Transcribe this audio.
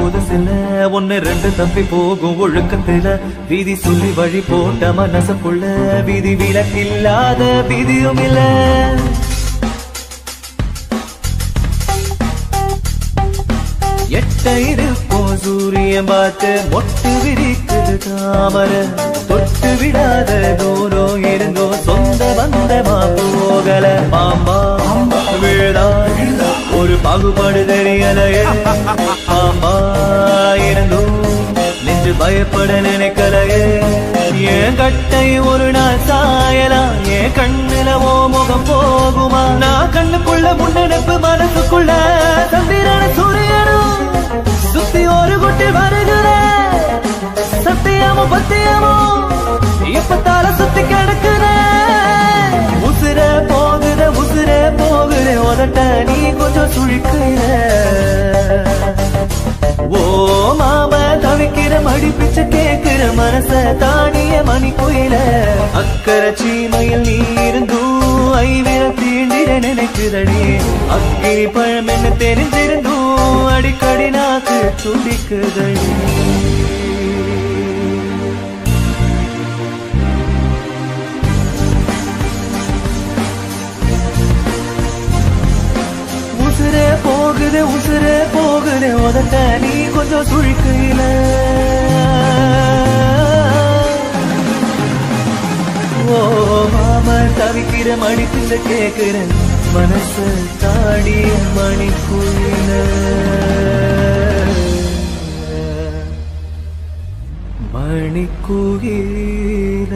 புதுசில ஒன்னு ரெண்டு தப்பி போகும் ஒழுக்கத்துல வீதி சொல்லி வழி போட்ட மனசுக்குள்ள விதி விலக்கில்லாத விதியும் இல்ல எட்ட இருப்போம் சூரியன் பார்த்து மொட்டு விரிக்குது தாமர தொட்டு விடாத தூரம் இருந்தோ சொந்த பந்தமா போகல பாம்பா விழுதா ஒரு பாகுபாடு தெரியலையே பாம்பா இருந்தும் நெஞ்சு பயப்பட நினைக்கலையே ஏன் கட்டை ஒரு நாள் சாயலாம் ஏன் கண்ணுல ஓ முகம் போகுமா நான் கண்ணுக்குள்ள முன்னெடுப்பு மனசுக்குள்ள சந்திரன சூரியனும் சுத்தி ஒரு குட்டி வருகிற சத்தியமோ பத்தியமோ இப்பத்தால சுத்தி கிடக்குற உசுர போகுற உதட்ட நீ கொஞ்சம் சுழிக்கிற ஓ மாம தவிக்கிற மடி பிச்சை கேட்கிற மனச தானிய மணி கோயில அக்கறை சீமையில் நீ இருந்தும் ஐவிர தீண்டிட நினைக்குதடி அக்கினி பழம் என்ன தெரிஞ்சிருந்தும் அடிக்கடி நாக்கு துடிக்குதடி உசுரே போகுது உதட்ட நீ கொஞ்சம் சுழிக்கையில ஓ மாம தவிக்கிற மடிப்பில கேக்குற மனசு தாடிய மணிக்குயில மணிக்குயில